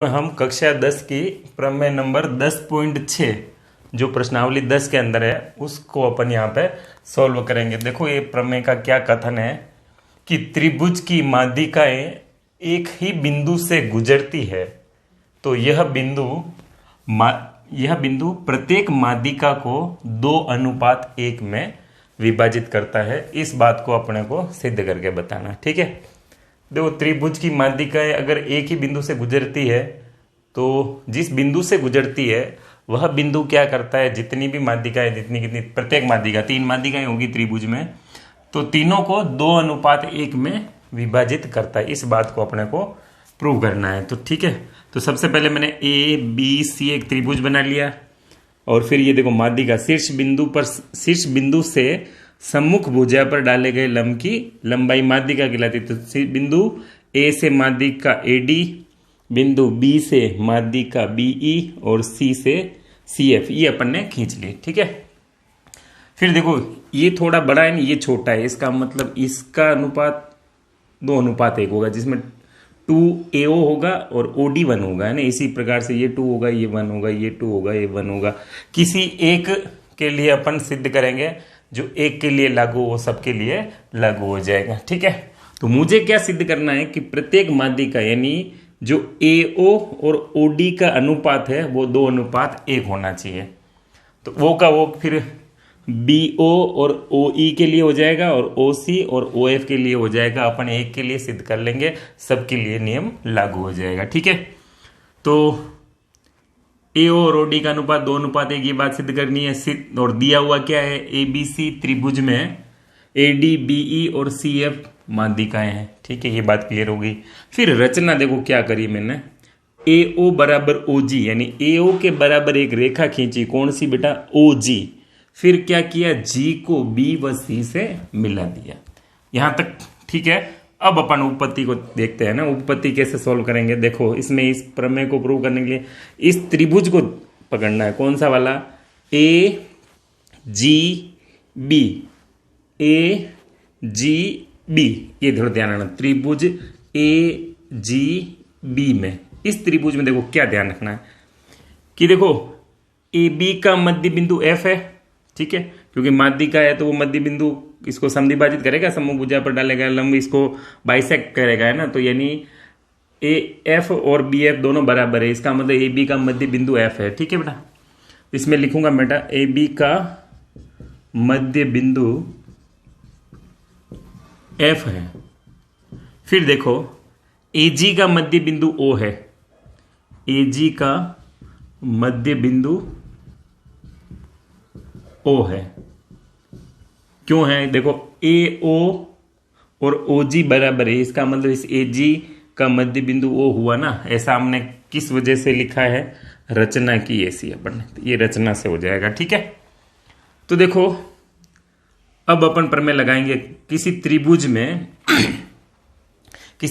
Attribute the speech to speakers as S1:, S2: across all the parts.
S1: हम कक्षा 10 की प्रमेय नंबर 10.6 जो प्रश्नावली 10 के अंदर है उसको अपन यहाँ पे सॉल्व करेंगे। देखो ये प्रमेय का क्या कथन है कि त्रिभुज की माध्यिकाएं एक ही बिंदु से गुजरती है तो यह बिंदु प्रत्येक माध्यिका को 2:1 में विभाजित करता है। इस बात को अपने को सिद्ध करके बताना। ठीक है, देखो त्रिभुज की माध्यिकाएं अगर एक ही बिंदु से गुजरती है तो जिस बिंदु से गुजरती है वह बिंदु क्या करता है, जितनी भी माध्यिकाएं कितनी प्रत्येक माध्यिका 3 माध्यिकाएं होगी त्रिभुज में तो तीनों को 2:1 में विभाजित करता है। इस बात को अपने को प्रूव करना है। तो ठीक है, तो सबसे पहले मैंने ए बी सी एक त्रिभुज बना लिया और फिर ये देखो माध्यिका शीर्ष बिंदु से सम्मुख भुजा पर डाले गए लंब की लंबाई माध्यिका कहलाती है। तो बिंदु ए से माध्यिका एडी, बिंदु बी से माध्यिका बीई और सी से सीएफ, ये अपन ने खींच ली। ठीक है, फिर देखो ये थोड़ा बड़ा है, ये छोटा है, इसका मतलब इसका अनुपात 2:1 होगा जिसमें 2AO होगा और OD 1 होगा, है ना। इसी प्रकार से ये 2 होगा, ये 1 होगा, ये 2 होगा, ये 1 होगा। किसी एक के लिए अपन सिद्ध करेंगे, जो एक के लिए लागू हो सबके लिए लागू हो जाएगा। ठीक है, तो मुझे क्या सिद्ध करना है कि प्रत्येक माध्यिका यानी जो AO और OD का अनुपात है वो 2:1 होना चाहिए। तो वो का वो फिर BO और OE के लिए हो जाएगा और OC और OF के लिए हो जाएगा। अपन एक के लिए सिद्ध कर लेंगे, सबके लिए नियम लागू हो जाएगा। ठीक है, तो AO और OD का अनुपात 2:1 ये बात सिद्ध करनी है। और दिया हुआ क्या है, ABC त्रिभुज में AD BE और CF माध्यिकाएं हैं। ठीक है, ये बात क्लियर होगी। फिर रचना देखो क्या करी मैंने, AO बराबर OG यानी AO के बराबर एक रेखा खींची, कौन सी बेटा, OG। फिर क्या किया, G को B व C से मिला दिया। यहां तक ठीक है। अब अपन उपपत्ति को देखते हैं ना, उपपत्ति कैसे सॉल्व करेंगे। देखो इसमें इस प्रमेय को प्रूव करने के लिए इस त्रिभुज को पकड़ना है, कौन सा वाला, AGB, AGB, ये थोड़ा ध्यान रखना। त्रिभुज AGB में, इस त्रिभुज में देखो क्या ध्यान रखना है कि देखो AB का मध्य बिंदु F है। ठीक है, क्योंकि माध्यिका है तो वो मध्य बिंदु इसको समद्विभाजित करेगा, सम्मुख भुजा पर डालेगा लंब, इसको बाइसेक्ट करेगा, है ना। तो यानी AF और BF दोनों बराबर है, इसका मतलब AB का मध्य बिंदु F है। ठीक है बेटा, इसमें लिखूंगा बेटा AB का मध्य बिंदु F है। फिर देखो AG का मध्य बिंदु O है, AG का मध्य बिंदु O है। क्यों है, देखो AO और OG बराबर है, इसका मतलब इस AG का मध्य बिंदु O हुआ ना। ऐसा हमने किस वजह से लिखा है, रचना की ऐसी अपन ने, ये रचना से हो जाएगा। ठीक है, तो देखो अब अपन प्रमेय लगाएंगे। किसी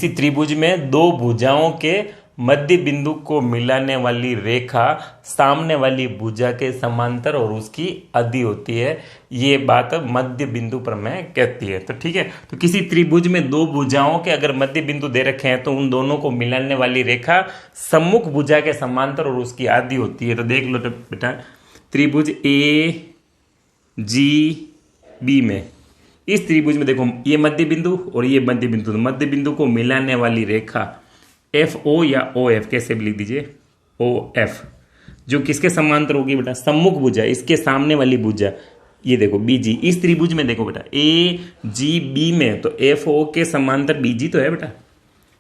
S1: त्रिभुज में दो भुजाओं के मध्य बिंदु को मिलाने वाली रेखा सामने वाली भुजा के समांतर और उसकी आधी होती है, ये बात मध्य बिंदु प्रमेय कहती है। तो ठीक है, तो किसी त्रिभुज में दो भुजाओं के अगर मध्य बिंदु दे रखे हैं तो उन दोनों को मिलाने वाली रेखा सम्मुख भुजा के समांतर और उसकी आधी होती है। तो देख लो बेटा, त्रिभुज AGB में, इस त्रिभुज में देखो ये मध्य बिंदु और ये मध्य बिंदु, तो मध्य बिंदु को मिलाने वाली रेखा FO या OF कैसे भी लिख दीजिए, OF, जो किसके समांतर होगी बेटा, सम्मुख भुजा, इसके सामने वाली भुजा। ये देखो BG, इस त्रिभुज में देखो बेटा AGB में तो FO के समांतर BG तो है बेटा,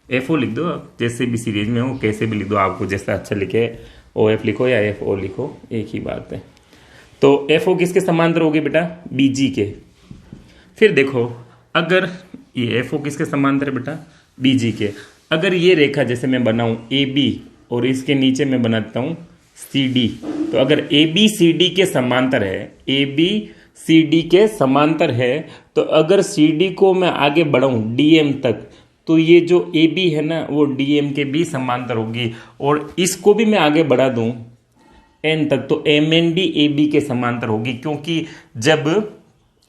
S1: FO लिख दो आप, जैसे भी सीरीज में हो कैसे भी लिख दो, आपको जैसा अच्छा लिखे, OF लिखो या FO लिखो, एक ही बात है। तो FO किसके समांतर होगी बेटा, BG के। फिर देखो अगर ये FO किसके समांतर है बेटा, BG के। अगर ये रेखा जैसे मैं बनाऊं AB और इसके नीचे मैं बनाता हूं CD, तो अगर ABCD के समांतर है, ABCD के समांतर है, तो अगर CD को मैं आगे बढ़ाऊं DM तक तो ये जो AB है ना वो DM के भी समांतर होगी, और इसको भी मैं आगे बढ़ा दूं N तक तो MND AB के समांतर होगी। क्योंकि जब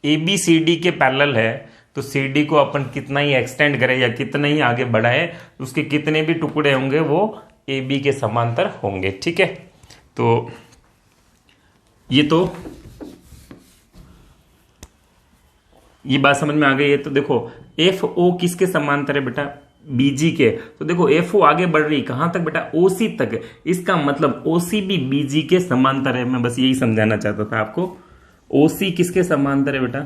S1: ABCD के पैरेलल है तो CD को अपन कितना ही एक्सटेंड करें या कितना ही आगे बढ़ाए, उसके कितने भी टुकड़े होंगे वो ए बी के समांतर होंगे। ठीक है, तो ये बात समझ में आ गई है। तो देखो एफ ओ किसके समांतर है बेटा, बीजी के। तो देखो एफ ओ आगे बढ़ रही कहां तक बेटा, ओसी तक। इसका मतलब ओसी भी बीजी के समांतर है। मैं बस यही समझाना चाहता था आपको, ओसी किसके समांतर है बेटा,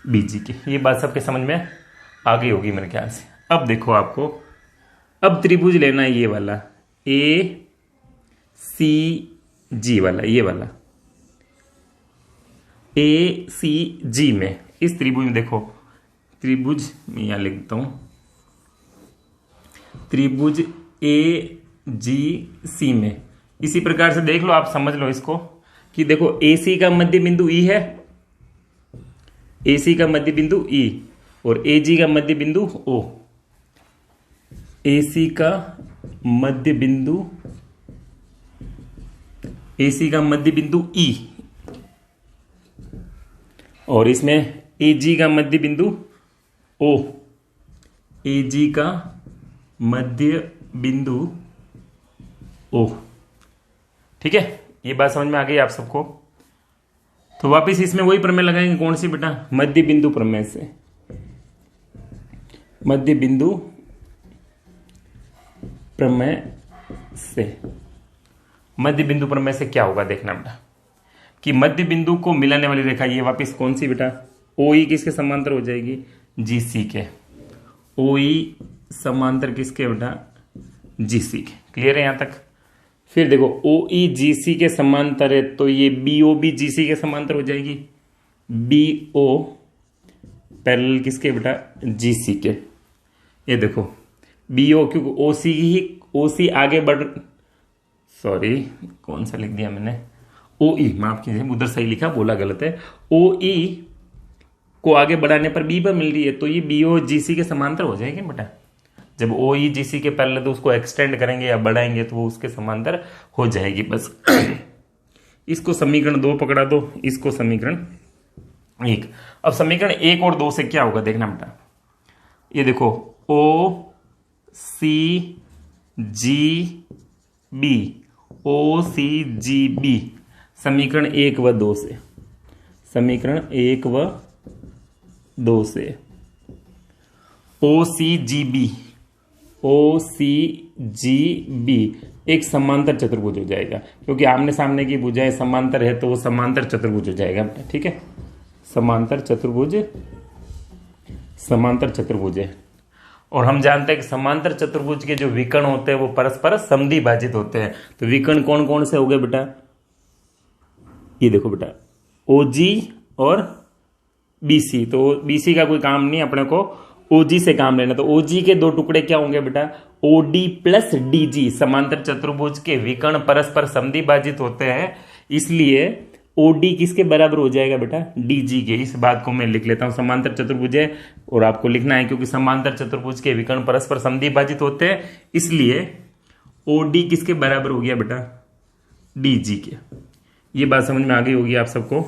S1: बीजी के। ये बात सबके समझ में आ गई होगी मेरे ख्याल से। अब देखो आपको अब त्रिभुज लेना है, ये वाला ए सी जी वाला, ये वाला ए सी जी में, इस त्रिभुज में देखो, त्रिभुज मैं यहां लिख देता हूं, त्रिभुज ए जी सी में इसी प्रकार से देख लो, आप समझ लो इसको कि देखो AC का मध्य बिंदु E है, AC का मध्य बिंदु E और AG का मध्य बिंदु O। AC का मध्य बिंदु, AC का मध्य बिंदु E और इसमें AG का मध्य बिंदु O, AG का मध्य बिंदु O। ठीक है, ये बात समझ में आ गई आप सबको। तो वापस इसमें वही प्रमेय लगाएंगे, कौन सी बेटा, मध्य बिंदु प्रमेय से। मध्य बिंदु प्रमेय से, मध्य बिंदु प्रमेय से क्या होगा देखना बेटा, कि मध्य बिंदु को मिलाने वाली रेखा ये वापस कौन सी बेटा, OE किसके समांतर हो जाएगी, GC के। OE समांतर किसके बेटा, GC के। क्लियर है यहां तक। फिर देखो OE GC के समांतर है, तो ये BO भी GC के समांतर हो जाएगी। BO पैरेलल किसके बेटा, GC के। ये देखो BO, क्योंकि OC आगे बढ़, सॉरी कौन सा लिख दिया मैंने, OE, माफ कीजिए उधर सही लिखा, बोला गलत है। OE को आगे बढ़ाने पर B पर मिल रही है, तो ये BO GC के समांतर हो जाएगी बेटा। जब OE GC के पहले तो उसको एक्सटेंड करेंगे या बढ़ाएंगे तो वो उसके समांतर हो जाएगी बस। इसको समीकरण 2 पकड़ा दो, इसको समीकरण 1। अब समीकरण 1 और 2 से क्या होगा देखना बेटा, ये देखो OCGB समीकरण 1 व 2 से, समीकरण 1 व 2 से OCGB एक समांतर चतुर्भुज हो जाएगा, क्योंकि आमने सामने की भुजाएं समांतर है तो वो समांतर चतुर्भुज हो जाएगा। ठीक है, समांतर चतुर्भुज है। और हम जानते हैं कि समांतर चतुर्भुज के जो विकर्ण होते हैं वो परस्पर समद्विभाजित होते हैं। तो विकर्ण कौन कौन से हो गए बेटा, ये देखो बेटा OG और BC। तो BC का कोई काम नहीं, अपने को OG से काम लेना। तो OG के 2 टुकड़े क्या होंगे बेटा, OD प्लस DG। समांतर चतुर्भुज के विकर्ण परस्पर समद्विभाजित होते हैं, इसलिए OD किसके बराबर हो जाएगा बेटा, DG के। इस बात को मैं लिख लेता हूं, समांतर चतुर्भुज है और आपको लिखना है, क्योंकि समांतर चतुर्भुज के विकर्ण परस्पर समद्विभाजित होते हैं, इसलिए OD किसके बराबर हो गया बेटा, DG के। ये बात समझ में आ गई होगी आप सबको।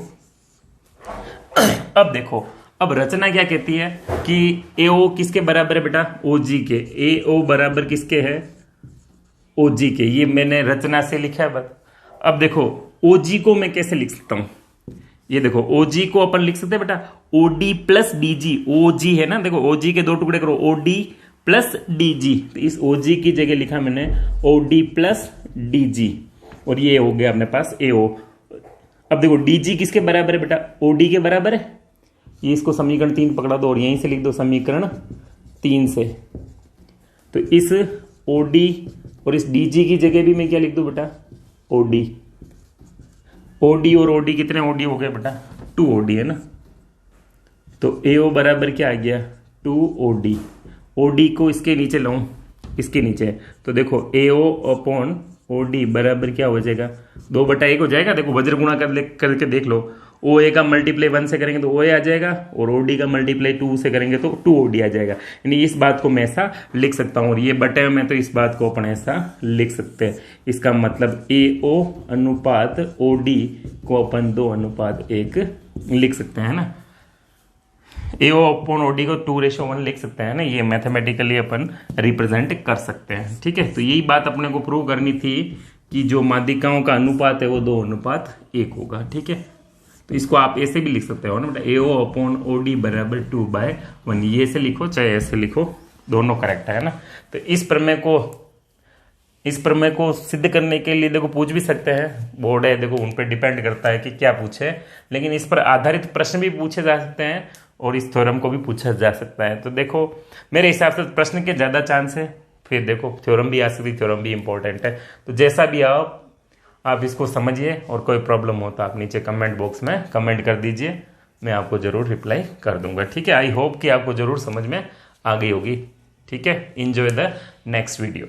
S1: अब देखो, अब रचना क्या कहती है कि AO किसके बराबर है बेटा, OG के। AO बराबर किसके है, OG के। ये मैंने रचना से लिखा है बस। अब देखो OG को मैं कैसे लिख सकता हूं, ये देखो OG को अपन लिख सकते हैं बेटा OD प्लस DG। OG है ना, देखो OG के 2 टुकड़े करो, OD प्लस DG। तो इस OG की जगह लिखा मैंने OD प्लस DG और ये हो गया अपने पास AO। अब देखो DG किसके बराबर है बेटा, OD के बराबर है। ये इसको समीकरण 3 पकड़ा दो और यहीं से लिख दो समीकरण 3 से। तो इस OD और इस DG की जगह भी मैं क्या लिख दूं बेटा, OD। OD और OD कितने OD हो गए बेटा, 2 OD है ना। तो AO बराबर क्या आ गया, 2 OD। OD को इसके नीचे लाऊं, इसके नीचे, तो देखो AO अपॉन OD बराबर क्या हो जाएगा, 2/1 हो जाएगा। देखो वज्र गुणा करके देख लो, OA का मल्टीप्लाई 1 से करेंगे तो OA आ जाएगा और OD का मल्टीप्लाई 2 से करेंगे तो 2OD आ जाएगा। यानी इस बात को मैं ऐसा लिख सकता हूं और ये बटे में तो इस बात को अपन ऐसा लिख सकते हैं। इसका मतलब AO अनुपात OD को अपन 2:1 लिख सकते हैं ना। AO अपॉन OD को 2:1 लिख सकते हैं ना, ये मैथमेटिकली अपन रिप्रेजेंट कर सकते हैं। ठीक है, तो यही बात अपने को प्रूव करनी थी कि जो माध्यिकाओं का अनुपात है वो 2:1 होगा। ठीक है, तो इसको आप ऐसे भी लिख सकते हो ना बेटा, AO अपॉन OD बराबर 2/1, ये ऐसे लिखो चाहे ऐसे लिखो, दोनों करेक्ट है ना। तो इस प्रमेय को सिद्ध करने के लिए देखो पूछ भी सकते हैं, बोर्ड है देखो, उन पर डिपेंड करता है कि क्या पूछे, लेकिन इस पर आधारित प्रश्न भी पूछे जा सकते हैं और इस थ्योरम को भी पूछा जा सकता है। तो देखो मेरे हिसाब से प्रश्न के ज्यादा चांस है, फिर देखो थ्योरम भी आ सकती, थ्योरम भी इंपॉर्टेंट है। तो जैसा भी आओ आप इसको समझिए, और कोई प्रॉब्लम हो तो आप नीचे कमेंट बॉक्स में कमेंट कर दीजिए, मैं आपको जरूर रिप्लाई कर दूंगा। ठीक है, आई होप कि आपको जरूर समझ में आ गई होगी। ठीक है, एंजॉय द नेक्स्ट वीडियो।